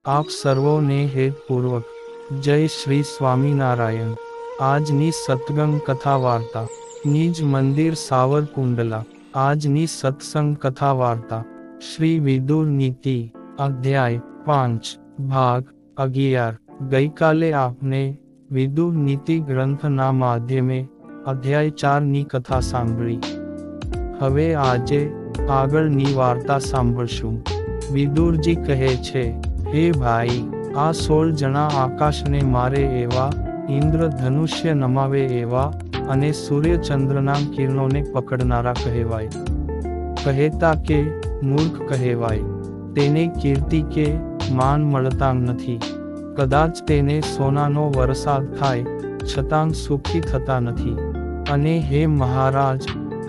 આપ સર્વોને હેતપૂર્વક જય શ્રી સ્વામિનારાયણ। આજની સત્સંગ કથા વાર્તા નિજ મંદિર સાવરકુંડલા। આજની સત્સંગ કથા વાર્તા શ્રી વિદુર નીતિ અધ્યાય 5 ભાગ 11। ગઈકાલે આપને વિદુર નીતિ ગ્રંથના માધ્યમે અધ્યાય 4 ની કથા સાંભળી। હવે આજે આગળની વાર્તા સાંભળશું। વિદુરજી કહે છે, હે ભાઈ, આ 16 જણા આકાશને મારે એવા, ઇન્દ્રધનુષ્ય નમાવે એવા અને સૂર્યચંદ્રના કિરણોને પકડનારા કહેવાય। કહેતા કે મૂર્ખ કહેવાય, તેને કીર્તિ કે માન મળતા નથી। કદાચ તેને સોનાનો વરસાદ થાય છતાં સુખી થતા નથી। અને હે મહારાજ,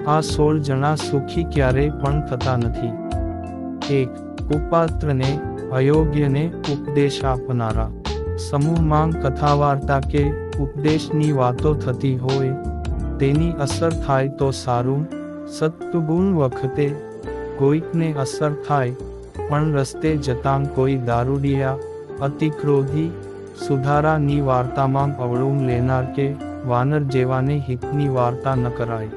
આ 16 જણા સુખી ક્યારેય પણ થતા નથી। એક કુપાત્રને અયોગ્યને ઉપદેશ આપનારા। સમૂહમાં કથા વાર્તા કે ઉપદેશની વાતો થતી હોય, તેની અસર થાય તો સારું। સત્સંગ વખતે કોઈકને અસર થાય, પણ રસ્તે જતાં કોઈ દારૂડિયા, અતિક્રોધી, સુધારાની વાર્તામાં અવળું લેનાર કે વાનર જેવાને હિતની વાર્તા ન કરાય।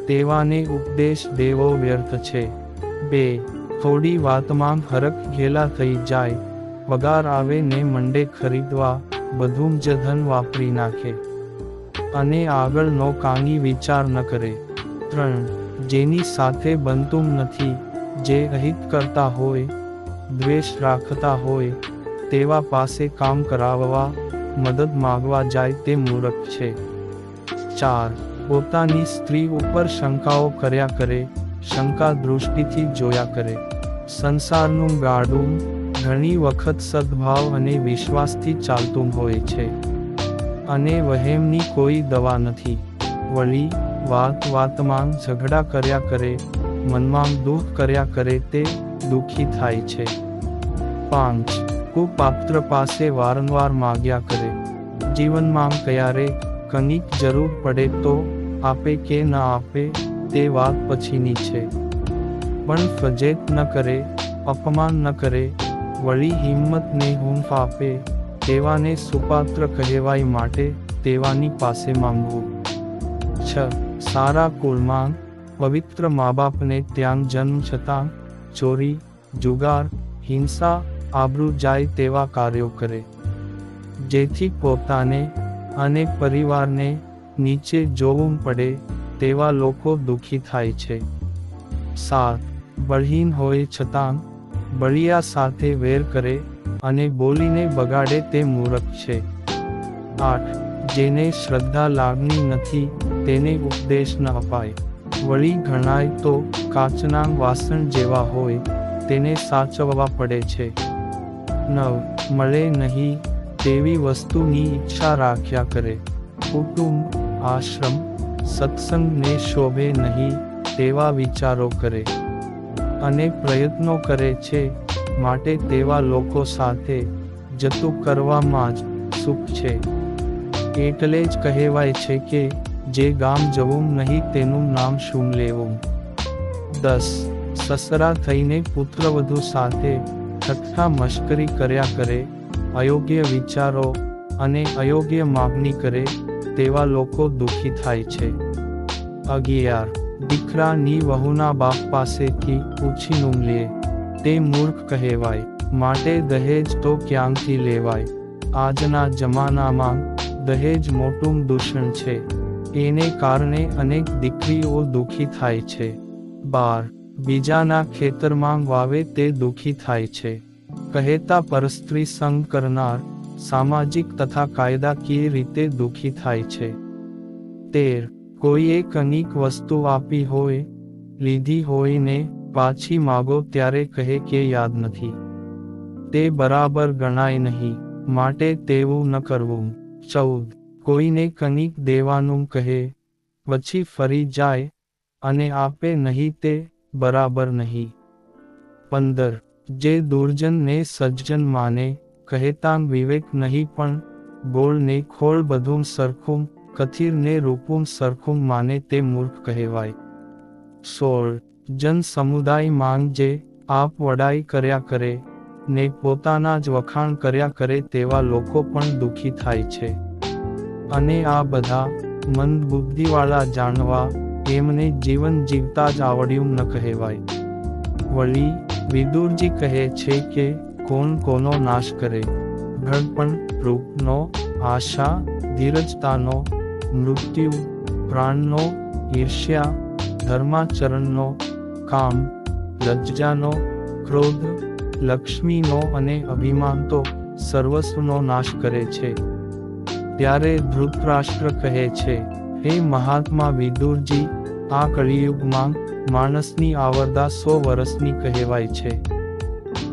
તેવાને ઉપદેશ દેવો વ્યર્થ છે। 2 થોડી વાતમાં હરખ ઘેલા થઈ જાય, પગાર આવે ને મંડે ખરીદવા, બધું જ ધન વાપરી નાખે, અને આગળનો કાંઈ વિચાર ન કરે। 3 જેની સાથે બનતું નથી, જે અહિત કરતા હોય, દ્વેષ રાખતા હોય, તેવા પાસે કામ કરાવવા, મદદ માગવા જાય તે મૂર્ખ છે। 4 પોતાની સ્ત્રી ઉપર શંકાઓ કર્યા કરે, શંકા દૃષ્ટિથી જોયા કરે। સંસારનું ગાડું ઘણી વખત સદ્ભાવ અને વિશ્વાસથી ચાલતું હોય છે, અને વહેમની કોઈ દવા નથી। વળી વાત વાતમાં ઝઘડા કર્યા કરે, મનમાં દુઃખ કર્યા કરે તે દુઃખી થાય છે। 5 કુપાત્ર પાસે વારંવાર માગ્યા કરે, જીવનમાં ક્યારે કંઈક જરૂર પડે તો આપે કે ન આપે તે વાત પછીની છે, પણ ફજેત ન કરે, અપમાન ન કરે, વળી હિંમતને હૂંફ આપે, તેવાને સુપાત્ર કહેવાય, માટે તેવાની પાસે માંગવું। 6 સારા કુળમાં પવિત્ર મા-બાપને ત્યાં જન્મ છતાં ચોરી, જુગાર, હિંસા, આબરૂ જાય તેવા કાર્યો કરે, જેથી પોતાને અને પરિવારને નીચે જોવું પડે, તેવા લોકો દુઃખી થાય છે। 7 બળહીન હોય છતાં બળિયા સાથે વેર કરે અને બોલીને બગાડે તે મૂર્ખ છે। 8 જેને શ્રદ્ધા લાગણી નથી, તેને ઉપદેશ ન અપાય, વળી ઘણાય તો કાચના વાસણ જેવા હોય, તેને સાચવવા પડે છે। 9 મળે નહીં તેવી વસ્તુની ઈચ્છા રાખ્યા કરે, કુટુંબ, આશ્રમ, સત્સંગને શોભે નહીં તેવા વિચારો કરે, અને પ્રયત્નો કરે છે, માટે તેવા લોકો સાથે જતું કરવામાં જ સુખ છે। એટલે જ કહેવાય છે કે જે ગામ જવું નહીં તેનું નામ શું લેવું। 10 સસરા થઈને પુત્રવધુ સાથે ઠઠ્ઠા મશ્કરી કર્યા કરે, અયોગ્ય વિચારો અને અયોગ્ય માગણી કરે, તેવા લોકો દુઃખી થાય છે। 11 દીકરાની વહુના બાપ પાસેથી ઉછીનું લે, તે મૂર્ખ કહેવાય, માટે દહેજ તો ક્યાંથી લેવાય। આજના જમાનામાં દહેજ મોટું દૂષણ છે, એને કારણે અનેક દીકરીઓ દુઃખી થાય છે। 12 બીજાના ખેતરમાં વાવે તે દુઃખી થાય છે, કહેતા પરસ્ત્રી સંગ કરનાર સામાજિક તથા કાયદાકીય રીતે દુઃખી થાય છે। 13 કોઈએ કંઈક વસ્તુ આપી હોય, લીધી હોય ને પાછી માગો ત્યારે કહે કે યાદ નથી, તે બરાબર ગણાય નહીં, માટે તેવું ન કરવું। 14 કોઈને કંઈક દેવાનું કહે, પછી ફરી જાય અને આપે નહીં તે બરાબર નહીં। 15 જે દુર્જનને સજ્જન માને, કહેતાં વિવેક નહીં પણ ગોળ ને ખોળ બધું સરખું, કથિર ને રૂપું સરખું માને તે મૂર્ખ કહેવાય। 16 જન સમુદાય માં જે આપ વડાઈ કર્યા કરે, ને પોતાના જ વખાણ કર્યા કરે તેવા લોકો પણ દુઃખી થાય છે. અને આ બધા મંદ બુદ્ધિવાળા જાણવા એમને જીવન જીવતા જ આવડ્યું ન કહેવાય. વળી વિદુરજી કહે છે કે કોણ કોનો નાશ કરે? ઘડપણ, રૂપનો, આશા, ધીરજતાનો, મૃત્યુ, પ્રાણનો, ઈર્ષ્યા, ધર્માચરણનો, કામ, લજ્જાનો, ક્રોધ, લક્ષ્મીનો અને અભિમાન તો સર્વસ્વનો નાશ કરે છે. ત્યારે ધૃતરાષ્ટ્ર કહે છે, હે મહાત્મા વિદુરજી, આ કળિયુગમાં માણસની આવરદા 100 વર્ષની કહેવાય છે.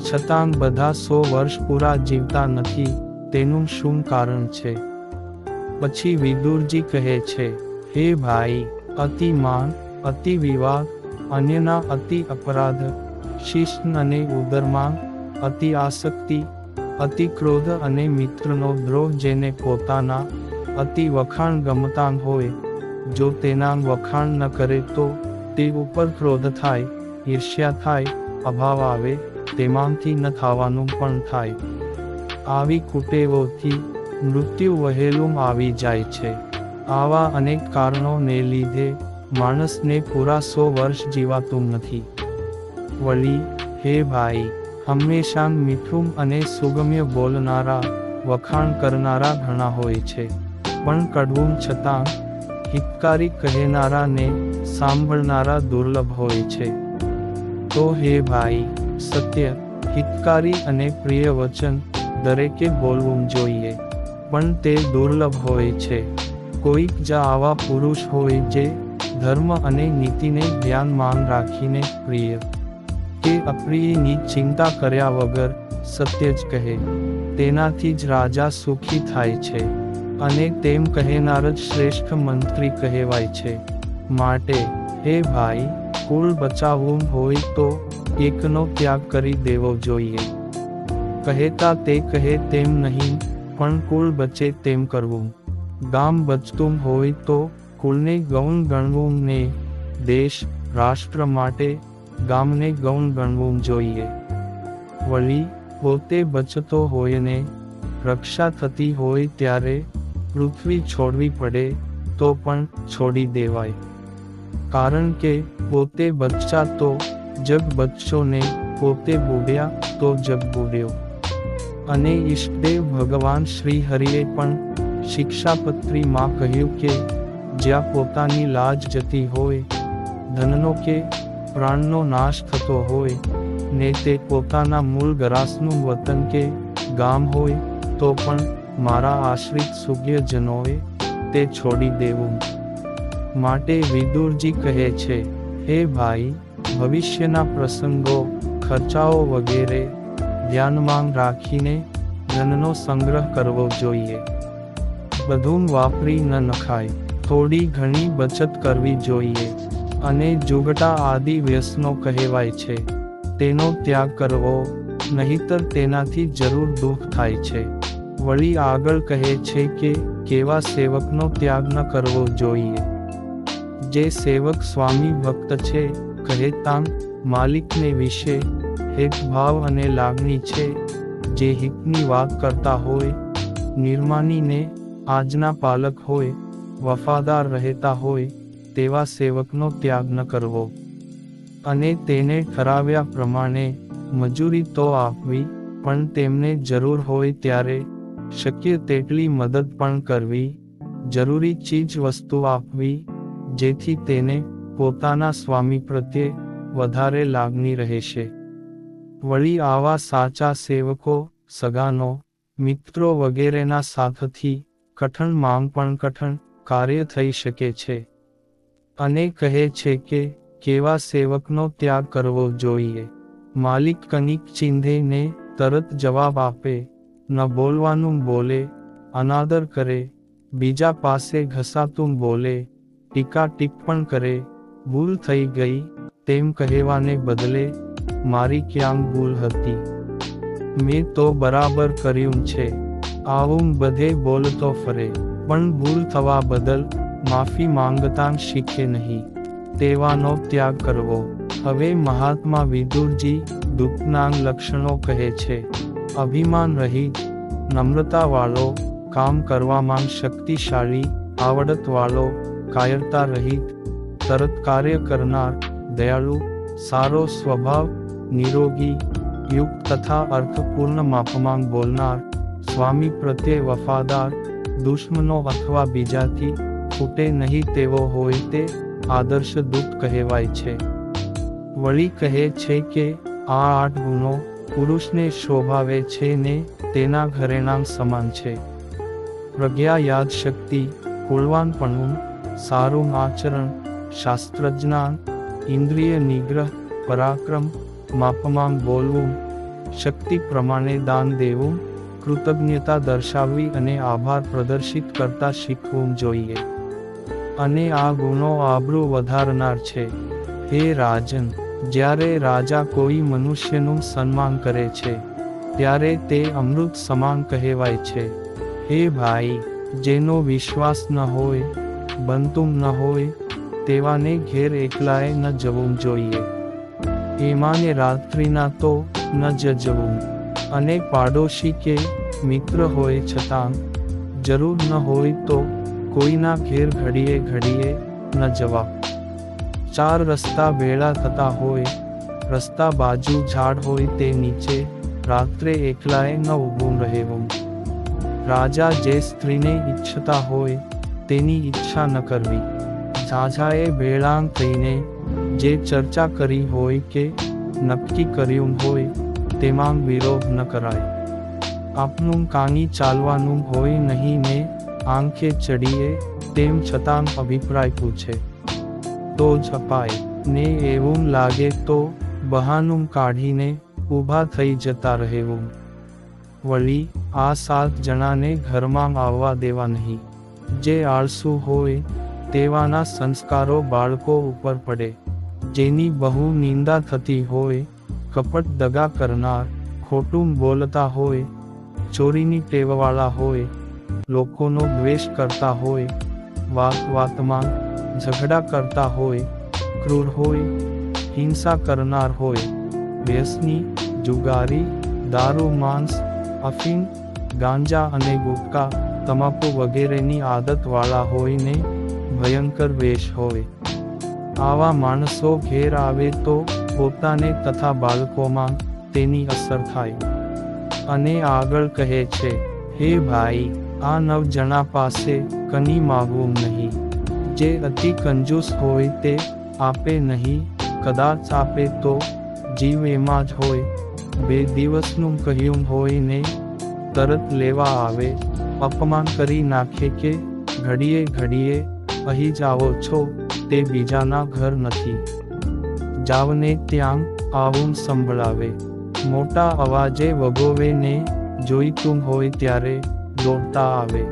છતાં બધા 100 વર્ષ પૂરા જીવતા નથી, તેનું શું કારણ છે? પછી વિદુરજી કહે છે, હે ભાઈ, અતિ માન, અતિ વિવાદ, અન્યના અતિ અપરાધ, શિષ્ટ અને ઉદરમાન, અતિ આસક્તિ, અતિ ક્રોધ અને મિત્રનો દ્રોહ, જેને પોતાના અતિ વખાણ ગમતા હોય, જો તેના વખાણ ન કરે તો તે ઉપર ક્રોધ થાય, ઈર્ષ્યા થાય, અભાવ આવે, તેમાંથી ન થવાનું પણ થાય. આવી કુટેવોથી મૃત્યુ વહેલું આવી જાય છે. આવા અનેક કારણોને લીધે માણસને પૂરા 100 વર્ષ જીવાતું નથી. વળી હે ભાઈ, હંમેશા મીઠું અને સુગમ્ય બોલનારા, વખાણ કરનારા ઘણા હોય છે, પણ કડવું છતાં હિતકારી કહેનારાને સાંભળનારા દુર્લભ હોય છે. તો હે ભાઈ, સત્ય, હિતકારી અને પ્રિય વચન દરેકે બોલવું જોઈએ, પણ તે દુર્લભ હોય છે. કોઈક જ આવા પુરુષ હોય જે ધર્મ અને નીતિને ધ્યાનમાં રાખીને પ્રિય કે અપ્રિયની ચિંતા કર્યા વગર સત્ય જ કહે. તેનાથી જ રાજા સુખી થાય છે, અને તેમ કહેનાર જ શ્રેષ્ઠ મંત્રી કહેવાય છે. માટે હે ભાઈ, કુળ બચાવવું હોય તો એકનો ત્યાગ કરી દેવો જોઈએ. કહેતા તે કહે તેમ નહીં, પણ કુળ બચે તેમ કરવું. ગામ બચતું હોય તો કુળને ગૌણ ગણવું ને દેશ, રાષ્ટ્ર માટે ગામને ગૌણ ગણવું જોઈએ. વળી પોતે બચતો હોય ને રક્ષા થતી હોય ત્યારે પૃથ્વી છોડવી પડે તો પણ છોડી દેવાય. કારણ કે પોતે બચ્યા તો જગ બચશો ને પોતે બુડ્યા તો જગ બુડ્યો. અને ઈષ્ટદેવ ભગવાન શ્રી હરિએ પણ શિક્ષાપત્રીમાં કહ્યું કે જ્યાં પોતાની લાજ જતી હોય, ધનનો કે પ્રાણનો નાશ થતો હોય, ને તે પોતાના મૂળ ગરાસનું વતન કે ગામ હોય, તો પણ મારા આશ્રિત સુજ્ઞજનોએ તે છોડી દેવું. માટે વિદુરજી કહે છે, હે ભાઈ, ભવિષ્યના પ્રસંગો, ખર્ચાઓ વગેરે ધ્યાનમાં રાખીને ધનનો સંગ્રહ કરવો જોઈએ. બધું વાપરી ન નખાય, થોડી ઘણી બચત કરવી જોઈએ. અને જુગટા આદિ વ્યસનો કહેવાય છે, તેનો ત્યાગ કરવો, નહીતર તેનાથી જરૂર દુઃખ થાય છે. વળી આગળ કહે છે કે કેવા સેવકનો ત્યાગ ન કરવો જોઈએ? જે સેવક સ્વામી ભક્ત છે, કહેતાં માલિકને વિશે હેતભાવ અને લાગણી છે, જે હિતની વાત કરતા હોય, નિર્માનીને આજના પાલક હોય, વફાદાર રહેતા હોય, તેવા સેવકનો ત્યાગ ન કરવો. અને તેને ઠરાવ્યા પ્રમાણે મજૂરી તો આપવી, પણ તેમને જરૂર હોય ત્યારે શક્ય તેટલી મદદ પણ કરવી, જરૂરી ચીજ વસ્તુ આપવી, જેથી તેને પોતાના સ્વામી પ્રત્યે વધારે લાગણી રહેશે. વળી આવા સાચા સેવકો સગાનો, મિત્રો વગેરેના સાથથી કઠણ માંગ પણ કઠણ કાર્ય થઈ શકે છે. અને કહે છે કે કેવા સેવકનો ત્યાગ કરવો જોઈએ? માલિક કનિક ચીંધે ને તરત જવાબ આપે, ન બોલવાનું બોલે, અનાદર કરે, બીજા પાસે ઘસાતું બોલે, ટીકા ટિપ્પણ કરે, ભૂલ થઈ ગઈ તેમ કહેવાને બદલે મારી ક્યાં ભૂલ હતી, મેં તો બરાબર કર્યું છે, આવું બધે બોલતો ફરે, પણ ભૂલ થવા બદલ માફી માંગતા શીખે નહીં, તેવાનો ત્યાગ કરવો. હવે મહાત્મા વિદુરજી દુઃખના લક્ષણો કહે છે. અભિમાન રહિત, નમ્રતાવાળો, કામ કરવામાં શક્તિશાળી, આવડતવાળો, કાયરતા રહિત, તરત કાર્ય કરનાર, દયાળુ, સારો સ્વભાવ, નિરોગી, યુક્ત તથા અર્થપૂર્ણ માપમાં બોલનાર, સ્વામી પ્રત્યે વફાદાર, દુશ્મનો અથવા બીજાથી ખૂટે નહીં તેવો હોય તે આદર્શ દૂત કહેવાય છે. વળી કહે છે કે આ 8 ગુણો પુરુષને શોભાવે છે ને તેના ઘરેણાં સમાન છે. પ્રજ્ઞા, યાદશક્તિ, કુળવાનપણું, સારું આચરણ, શાસ્ત્રજ્ઞાન, ઇન્દ્રિય નિગ્રહ, પરાક્રમ, માપમાં બોલવું, શક્તિ પ્રમાણે દાન દેવું, કૃતજ્ઞતા દર્શાવવી અને આભાર પ્રદર્શિત કરતા શીખવું જોઈએ. અને આ ગુણો આબરૂ વધારનાર છે. હે રાજન, જ્યારે રાજા કોઈ મનુષ્યનું સન્માન કરે છે ત્યારે તે અમૃત સમાન કહેવાય છે. હે ભાઈ, જેનો વિશ્વાસ ન હોય, બનતું ન હોય, તેવાને ઘેર એકલાએ ન જવું જોઈએ. એમાંને રાત્રિના તો ન જ જવું. અને પાડોશી કે મિત્ર હોય છતાં જરૂર ન હોય તો કોઈના ઘેર ઘડીએ ઘડીએ ન જવા. 4 રસ્તા ભેળા થતા હોય, રસ્તા બાજુ ઝાડ હોય તે નીચે રાત્રે એકલાએ ન ઊભું રહેવું. રાજા જે સ્ત્રીને ઈચ્છતા હોય તેની ઈચ્છા ન કરવી. ઝાઝાએ ભેળાં થઈને જે ચર્ચા કરી હોય કે નક્કી કર્યું હોય તેમાં વિરોધ ન કરાય. આપનું કાની ચાલવાનું હોય નહીં ને આંખે ચડીએ તેમ છતાં અભિપ્રાય પૂછે તો જ અપાય. ને એવું લાગે તો બહાનું કાઢીને ઊભા થઈ જતા રહેવું. વળી આ 7 જણાને ઘરમાં આવવા દેવા નહીં. જે આળસુ હોય તેવાના સંસ્કારો બાળકો ઉપર પડે. જેની બહુ નિંદા થતી હોય, કપટ દગા કરનાર, ખોટું બોલતા હોય, ચોરીની ટેવવાળા હોય, લોકોનો દ્વેષ કરતા હોય, વાત વાતમાં ઝઘડા કરતા હોય, ક્રૂર હોય, હિંસા કરનાર હોય, વ્યસની, જુગારી, દારૂ, માંસ, અફીણ, ગાંજા અને ગુટકા, તમાકુ વગેરેની આદતવાળા હોય ને ભયંકર વેશ હોય. આવા માણસો ઘેર આવે તો પોતાને તથા બાળકોમાં તેની અસર થાય. અને આગળ કહે છે, હે ભાઈ, આ 9 જણા પાસે કની માગવું નહીં. જે અતિ કંજૂસ હોય તે આપે નહીં, કદાચ આપે તો જીવ એમાં જ હોય. 2 દિવસનું કહ્યું હોય ને તરત લેવા આવે, અપમાન કરી નાખે કે ઘડીએ ઘડીએ અહીં જ આવો છો, તે બીજાના ઘર નથી. જાવને ત્યાં આવું સંભળાવે. મોટા અવાજે વગોવે ને જોઈતું હોય ત્યારે દોડતા આવે.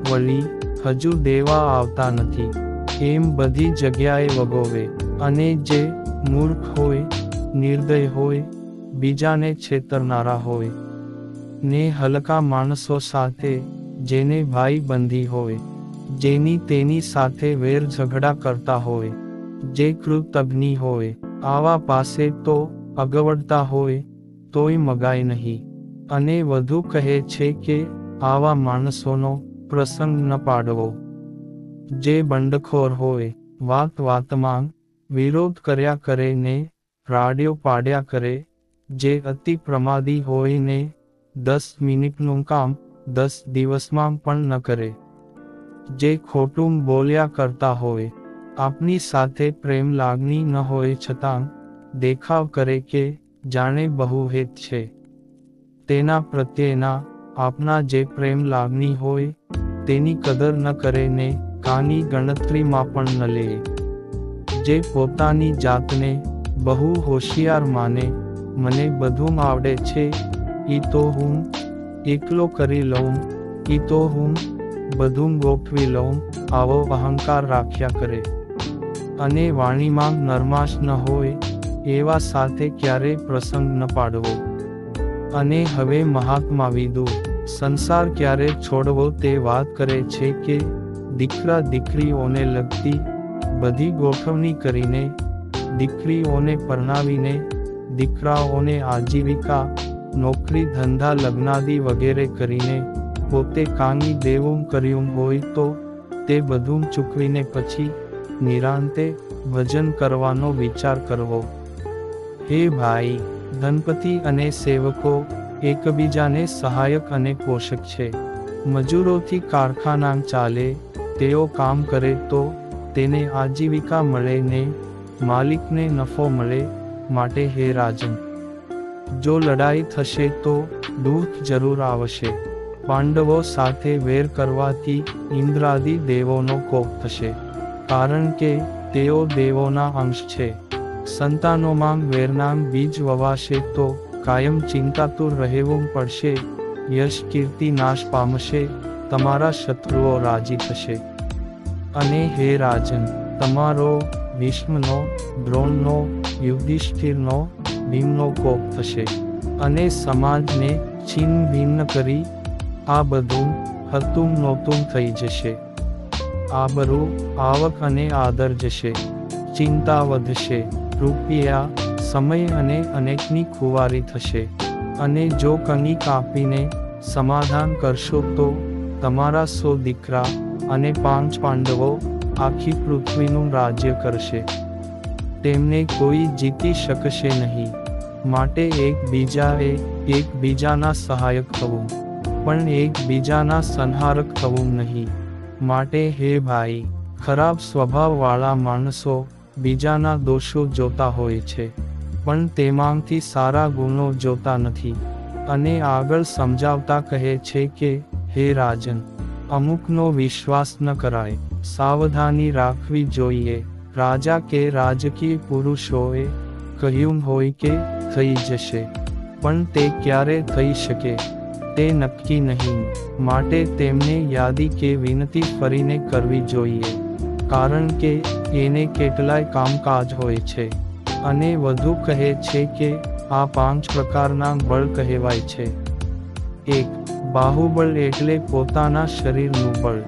વળી હજુ દેવા આવતા નથી એમ બધી જગ્યાએ વગોવે. અને જે મૂર્ખ હોય, નિર્દય હોય, બીજાને છેતરનારા હોય, ને હલકા માણસો સાથે જેને ભાઈ બંધી હોય, જેની તેની સાથે વેર ઝઘડા કરતા હોય, જે કૃતજ્ઞ હોય, આવા પાસે તો અગવડતા હોય તોય મગાય નહીં. અને વધુ કહે છે કે આવા માણસોનો પ્રસંગ ન પાડવો. જે બંડખોર હોય, વાત વાતમાં વિરોધ કર્યા કરે ને રાડ્યો પાડ્યા કરે, જે અતિ પ્રમાદી હોય ને 10 મિનિટનું કામ 10 દિવસમાં પણ ન કરે, જે ખોટું બોલ્યા કરતા હોય, આપની સાથે પ્રેમ લાગણી ન હોય છતાં દેખાવ કરે કે જાણે બહુ હેત છે. તેના પ્રત્યેના આપના જે પ્રેમ લાગણી હોય તેની કદર ન કરે ને કાની ગણતરીમાં પણ ન લે. જે પોતાની જાતને બહુ હોશિયાર માને, મને બધું આવડે છે, ઈ તો હું એકલો કરી લઉં, ઈ તો હું બધું ગોઠવી લઉં, આવો અહંકાર રાખ્યા કરે. અને વાણીમાં નરમાશ ન હોય એવા સાથે ક્યારેય પ્રસંગ ન પાડવો. અને હવે મહાત્મા વિદુ સંસાર ક્યારે છોડવો તે વાત કરે છે કે દીકરા દીકરીઓને લગતી બધી ગોઠવણી કરીને, દીકરીઓને પરણાવીને, દીકરાઓને આજીવિકા, નોકરી ધંધા લગ્નાદિ વગેરે કરીને પોતે કાંઈ દેવું કર્યું હોય તો તે બધું ચૂકવીને પછી નિરાંતે ભજન કરવાનો વિચાર કરવો. હે ભાઈ, ધનપતિ અને સેવકો એકબીજાને સહાયક અને પોષક છે. મજૂરોથી કારખાના ચાલે, તેઓ કામ કરે તો તેને આજીવિકા મળે ને માલિકને નફો મળે. માટે હે રાજન, જો લડાઈ થશે તો દુઃખ જરૂર આવશે. પાંડવો સાથે વેર કરવાથી ઇન્દ્રાદિ દેવોનો કોપ થશે, કારણ કે તેઓ દેવોના અંશ છે. સંતાનોમાં વેરના બીજ વવાશે તો કાયમ ચિંતાતુર રહેવું પડશે. યશ કીર્તિ નાશ પામશે, તમારા શત્રુઓ રાજી થશે. અને હે રાજન, તમારો, ભીષ્મનો, દ્રોણનો, યુધિષ્ઠિરનો, ભીમનો કોપ થશે અને સમાજને છિન્ન ભિન્ન કરી આ બધું હતું નહોતું થઈ જશે. આબરૂ, આવક અને આદર જશે, ચિંતા વધશે, રૂપિયા, સમય અને અનેકની ખુવારી થશે. અને જો કંઈક આપીને સમાધાન કરશો તો તમારા 100 દીકરા અને 5 પાંડવો આખી પૃથ્વીનું રાજ્ય કરશે. તેમને કોઈ જીતી શકશે નહીં. માટે એકબીજાના સહાયક થવું, પણ એકબીજાના સંહારક થવું નહીં. માટે હે ભાઈ, ખરાબ સ્વભાવવાળા માણસો બીજાના દોષો જોતા હોય છે, પણ તેમાંથી સારા ગુણો જોતા નથી. અને આગળ સમજાવતા કહે છે કે હે રાજન, અમુકનો વિશ્વાસ ન કરાય, સાવધાની રાખવી જોઈએ. રાજા કે રાજકીય પુરુષોએ કહ્યું હોય કે થઈ જશે, પણ તે ક્યારે થઈ શકે તે નક્કી નહીં. માટે તેમને યાદી કે વિનંતી ફરીને કરવી જોઈએ, કારણ કે એને કેટલાય કામકાજ હોય છે. અને વધુ કહે છે કે આ 5 પ્રકારના બળ કહેવાય છે. 1. બાહુબળ એટલે પોતાના શરીરનું બળ.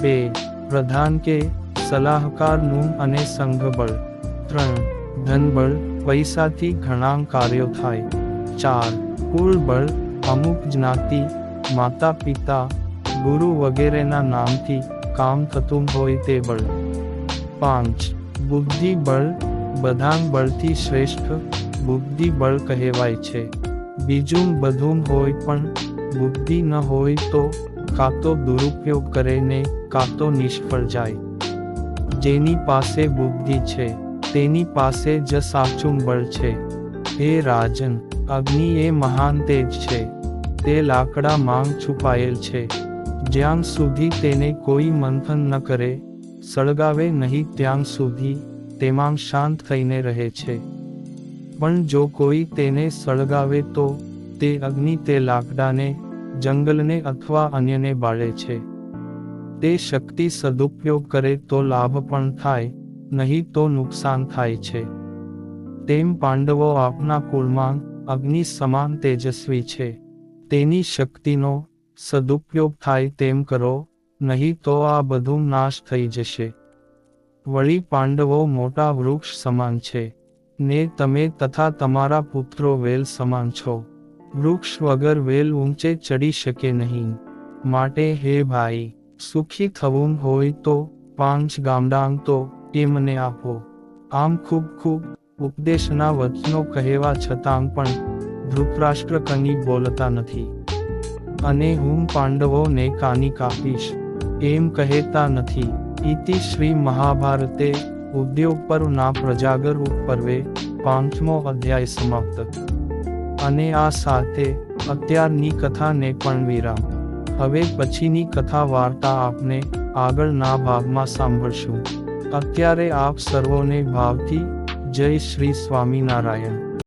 2. પ્રધાન કે સલાહકારનું અને સંઘબળ. 3. ધનબળ, પૈસાથી ઘણા કાર્યો થાય. 4. કુળબળ, અમુક જ્ઞાતિ, માતા પિતા, ગુરુ વગેરેના નામથી કામ થતું હોય તે બળ. 5. બુદ્ધિ બળ, બધા બળથી શ્રેષ્ઠ બુદ્ધિ બળ કહેવાય છે. બીજું બધું હોય પણ બુદ્ધિ ન હોય તો કાં તો દુરુપયોગ કરે ને કાં તો નિષ્ફળ જાય. જેની પાસે બુદ્ધિ છે તેની પાસે જ સાચું બળ છે. હે રાજન, અગ્નિ એ મહાન તેજ છે. તે લાકડા માંગ છુપાયેલ છે. જ્યાં સુધી તેને કોઈ મંથન ન કરે, સળગાવે નહીં ત્યાં સુધી તેમાં શાંત થઈને રહે છે. પણ જો કોઈ તેને સળગાવે તો તે અગ્નિ તે લાકડાને, જંગલને અથવા અન્યને બાળે છે. તે શક્તિ સદુપયોગ કરે તો લાભ પણ થાય, નહીં તો નુકસાન થાય છે. તેમ પાંડવો આપના કુળમાં અગ્નિ સમાન તેજસ્વી છે. તેની શક્તિનો સદુપયોગ થાય તેમ કરો, નહીં તો આ બધું નાશ થઈ જશે. વળી પાંડવો મોટા વૃક્ષ સમાન છે, ને તમે તથા તમારા પુત્રો વેલ સમાન છો. વૃક્ષ વગર વેલ ઊંચે ચડી શકે નહીં. માટે હે ભાઈ, સુખી થવું હોય તો 5 ગામડાં તો એમને આપો. આમ ખૂબ ઉપદેશના વચનો કહેવા છતાં પણ ધૃતરાષ્ટ્ર કંઈ બોલતા નથી. અને હું પાંડવોને કાની કાપીશ એમ કહેતા નથી. ઇતિ શ્રી મહાભારતે ઉદ્યોગ પર્વના પ્રજાગર પર્વે 5મો અધ્યાય સમાપ્ત. અને આ સાથે અત્યારની કથાને પણ વિરામ. હવે પછીની કથા વાર્તા આપને આગળના ભાગમાં સાંભળશું. અત્યારે આપ સર્વોને ભાવથી જય શ્રી સ્વામિનારાયણ.